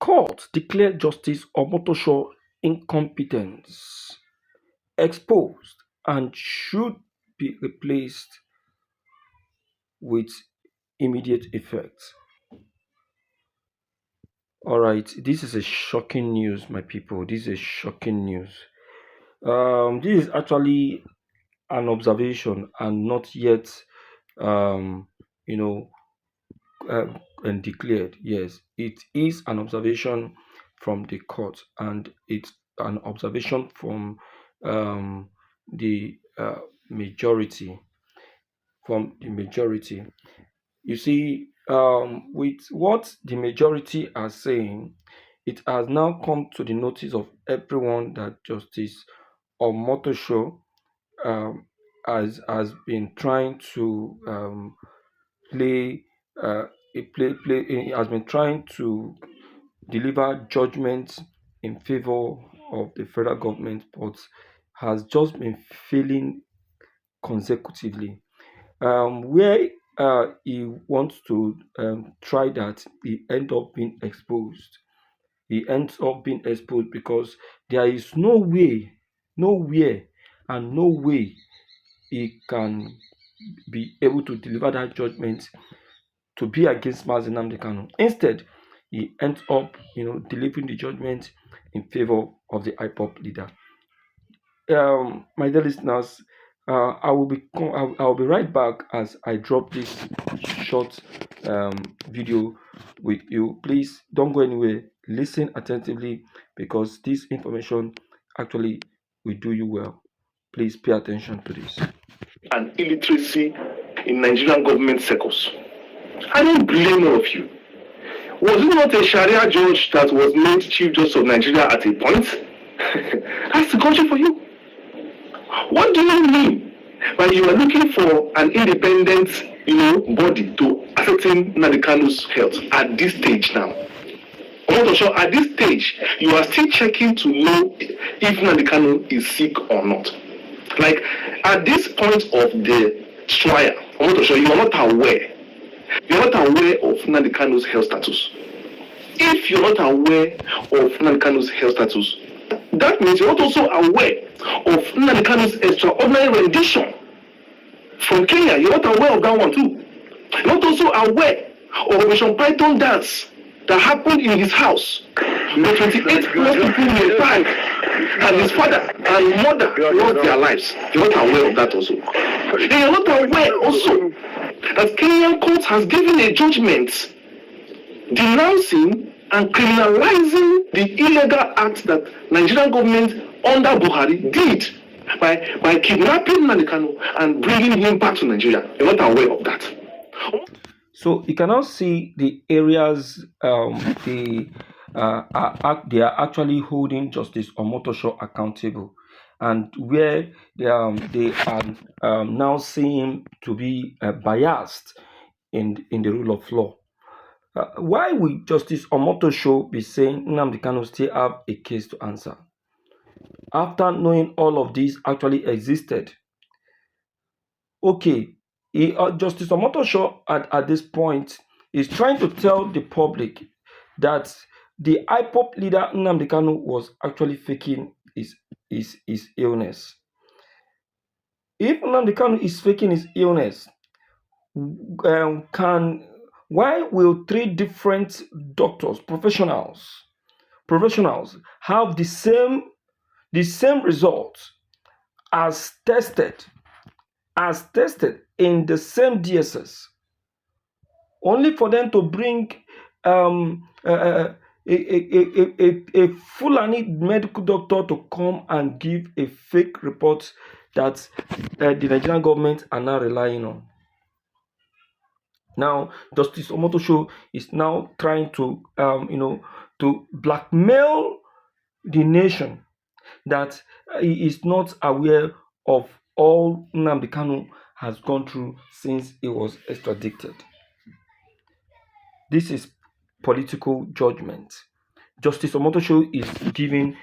court declared Justice Omotosho incompetent, exposed, and should be replaced with immediate effect. All right, this is a shocking news, my people. This is a shocking news. This is actually an observation and not yet, um, you know, and declared. Yes, it is an observation from the court, and it's an observation from the majority. From the majority, you see, with what the majority are saying, it has now come to the notice of everyone that Justice Omotosho um, has been trying to play he has been trying to deliver judgment in favor of the federal government, but has just been failing consecutively. Where he wants to try that, he end up being exposed. He ends up being exposed because there is no way, nowhere, and no way he can be able to deliver that judgment to be against Mazi Nnamdi Kanu. Instead, he ends up, delivering the judgment in favor of the IPOP leader. My dear listeners, I will be right back as I drop this short video with you. Please don't go anywhere. Listen attentively because this information actually will do you well. Please pay attention to this. And illiteracy in Nigerian government circles. I don't blame all of you. Was it not a Sharia judge that was made Chief Justice of Nigeria at a point? That's the country for you. What do you mean by you are looking for an independent, body to ascertain Nnamdi Kanu's health at this stage now? Omotosho, at this stage, you are still checking to know if Nnamdi Kanu is sick or not. Like at this point of the trial, Omotosho, you are not aware. You are not aware of Nnamdi Kanu's health status. If you're not aware of Nnamdi Kanu's health status, that means you're not also aware of Nnamdi Kanu's extraordinary rendition from Kenya. You're not aware of that one too. You're not also aware of Operation Python dance that happened in his house. The 28 plus people were died, and his father and mother lost their lives. You're not aware of that also. And you're not aware also that Kenyan court has given a judgment denouncing and criminalizing the illegal acts that Nigerian government under Buhari did by kidnapping Nnamdi Kanu and bringing him back to Nigeria. You're not aware of that. So you can now see the areas they are actually holding Justice Omotosho accountable, and where they are now seem to be biased in the rule of law. Why would Justice Omotosho be saying Nnamdi Kanu still have a case to answer after knowing all of this actually existed? Okay, Justice Omotosho at this point is trying to tell the public that the IPOP leader Nnamdi Kanu was actually faking his illness. If Nnamdi Kanu is faking his illness, why will three different doctors, professionals have the same results as tested in the same DSS, only for them to bring a Fulani medical doctor to come and give a fake report that the Nigerian government are now relying on? Now, Justice Omotosho is now trying to, to blackmail the nation that he is not aware of all Nnamdi Kanu has gone through since he was extradited. This is political judgment. Justice Omotosho is giving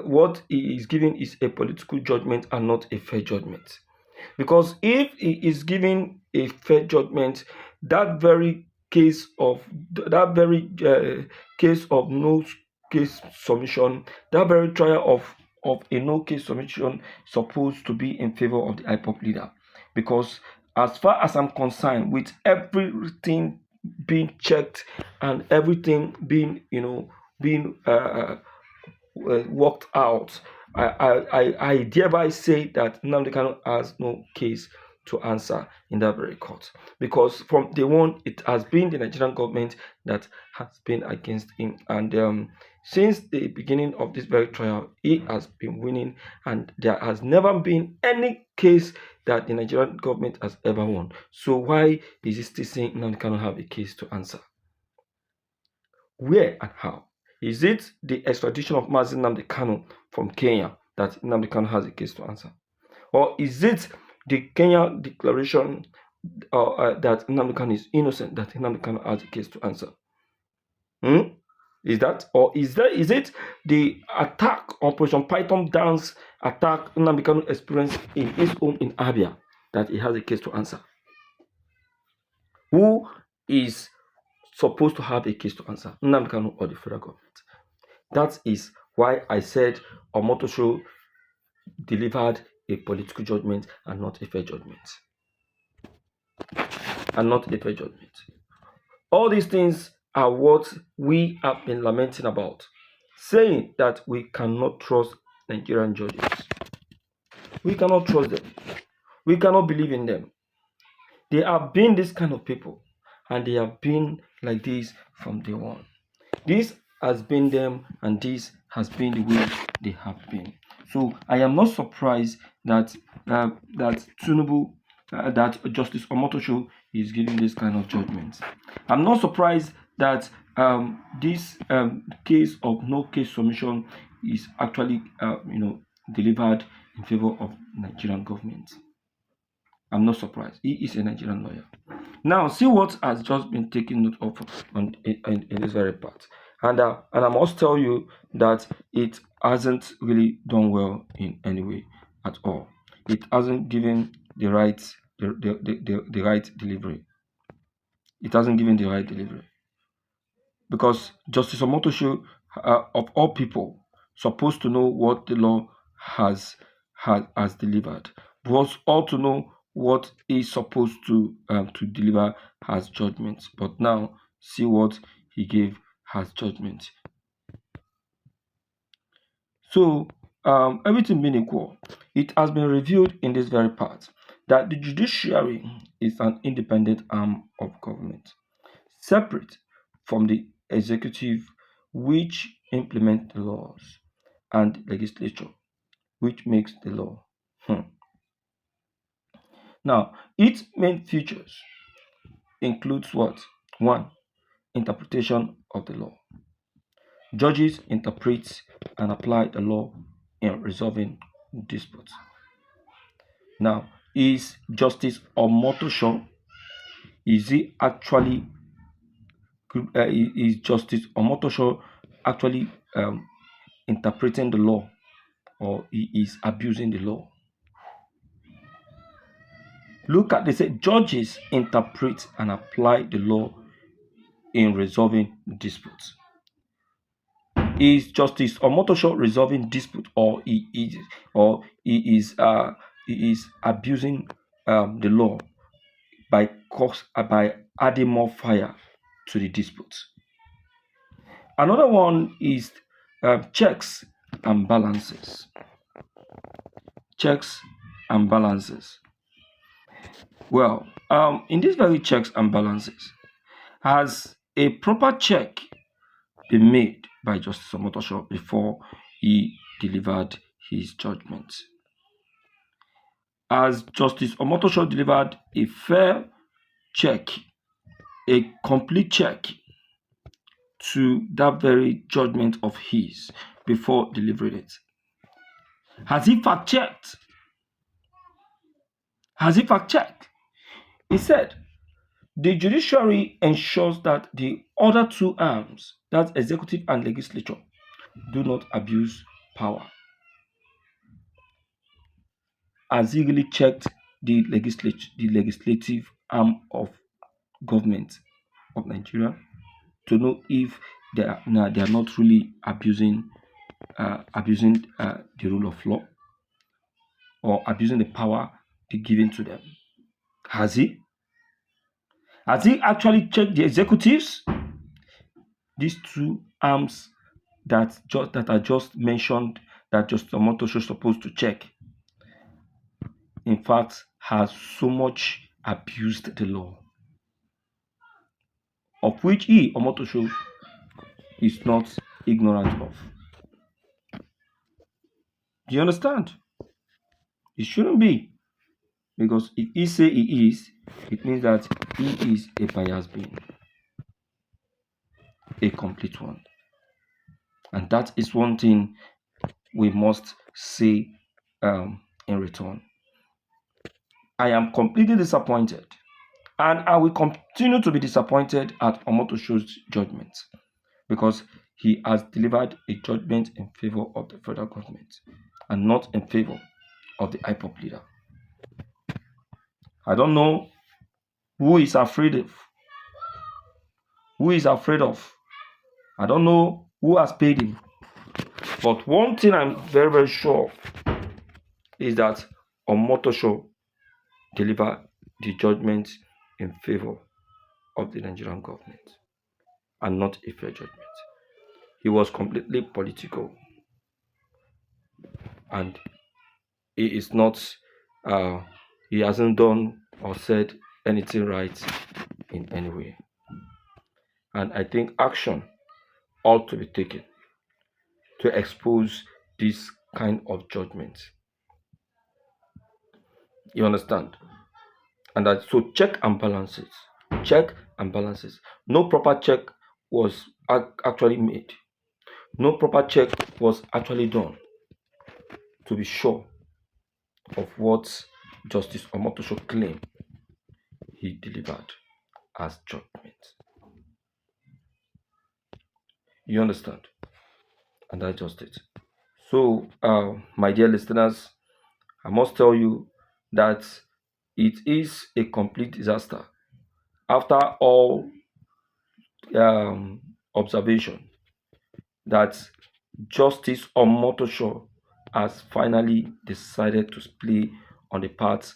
what he is giving is a political judgment and not a fair judgment. Because if he is giving a fair judgment, that very case of that very case of no case submission, that very trial of a no case submission supposed to be in favor of the IPOP leader, because as far as I'm concerned, with everything being checked and everything being being worked out, I thereby say that Nnamdi Kanu has no case to answer in that very court, because from day one it has been the Nigerian government that has been against him, and since the beginning of this very trial he has been winning, and there has never been any case that the Nigerian government has ever won. So why is he still saying Nnamdi Kanu have a case to answer? Where and how? Is it the extradition of Mazi Nnamdi Kanu from Kenya that Nnamdi Kanu has a case to answer? Or is it the Kenya declaration that Nnamdi Kanu is innocent that Nnamdi Kanu has a case to answer? Is that, or is it the attack, Operation Python dance attack Nnamdi Kanu experienced in his home in Abia that he has a case to answer? Who is supposed to have a case to answer, Nnamdi Kanu or the federal government? That is why I said Omotosho delivered a political judgment and not a fair judgment. All these things are what we have been lamenting about, saying that we cannot trust Nigerian judges. We cannot trust them. We cannot believe in them. They have been this kind of people, and they have been like this from day one. This has been them, and this has been the way they have been. So I am not surprised that Tinubu, that Justice Omotosho is giving this kind of judgment. I'm not surprised that this case of no case submission is actually delivered in favor of Nigerian government. I'm not surprised. He is a Nigerian lawyer. Now, see what has just been taken note of in this very part. And I must tell you that it hasn't really done well in any way at all. It hasn't given the right delivery. It hasn't given the right delivery. Because Justice Omotosho, of all people, supposed to know what the law has delivered, was all to know what is supposed to deliver as judgment. But now, see what he gave as judgment. So, everything being equal, it has been revealed in this very part that the judiciary is an independent arm of government, separate from the executive, which implement the laws, and legislature, which makes the law. Now, its main features includes what? 1. Interpretation of the law. Judges interpret and apply the law in resolving disputes. Now, is Justice Omotosho, is Justice Omotosho actually interpreting the law, or he is abusing the law? Look at, they say judges interpret and apply the law in resolving disputes. Is Justice Omotosho resolving dispute, or he is abusing the law by adding more fire to the dispute? Another one is checks and balances. Checks and balances. Well, in these very checks and balances, has a proper check been made by Justice Omotosho before he delivered his judgment? Has Justice Omotosho delivered a fair check, a complete check to that very judgment of his before delivering it? Has he fact-checked? He said, the judiciary ensures that the other two arms, that's executive and legislature, do not abuse power. Has he really checked the legislative arm of government? of Nigeria to know if they are not really abusing the rule of law or abusing the power be given to them. Has he? Has he actually checked the executives? These two arms that are just mentioned that Justice Omotosho is supposed to check, in fact, has so much abused the law, of which he, Omotosho, is not ignorant of. Do you understand? It shouldn't be. Because if he say he is, it means that he is a biased being, a complete one. And that is one thing we must say in return. I am completely disappointed, and I will continue to be disappointed at Omotosho's judgment because he has delivered a judgment in favor of the federal government and not in favor of the IPOP leader. I don't know who is afraid of. Who is afraid of? I don't know who has paid him. But one thing I'm very, very sure is that Omotosho delivered the judgment in favor of the Nigerian government and not a fair judgment. He was completely political and he is not, he hasn't done or said anything right in any way. And I think action ought to be taken to expose this kind of judgment. You understand? And that so check and balances. Check and balances. No proper check was actually made. No proper check was actually done to be sure of what Justice Omotosho claimed he delivered as judgment. You understand? And that's just it. So, my dear listeners, I must tell you that it is a complete disaster. After all observation, that Justice Omotosho has finally decided to play on the part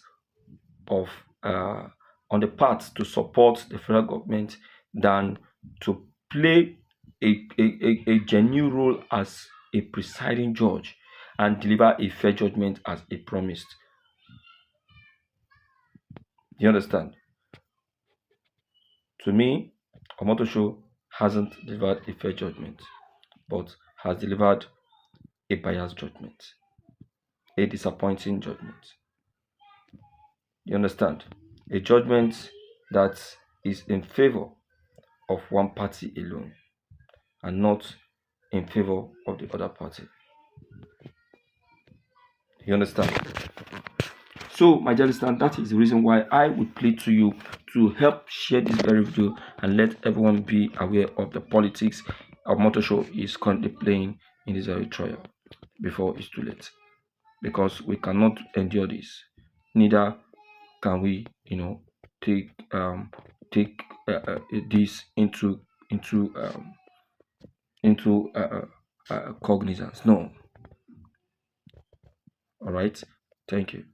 of to support the federal government than to play a genuine role as a presiding judge and deliver a fair judgment as he promised. You understand? To me, Omotosho hasn't delivered a fair judgment, but has delivered a biased judgment, a disappointing judgment. You understand? A judgment that is in favor of one party alone and not in favor of the other party. You understand? So, my dear listener, that is the reason why I would plead to you to help share this very video and let everyone be aware of the politics Omotosho is currently playing in this very trial before it's too late. Because we cannot endure this. Neither can we, take this into cognizance. No. All right. Thank you.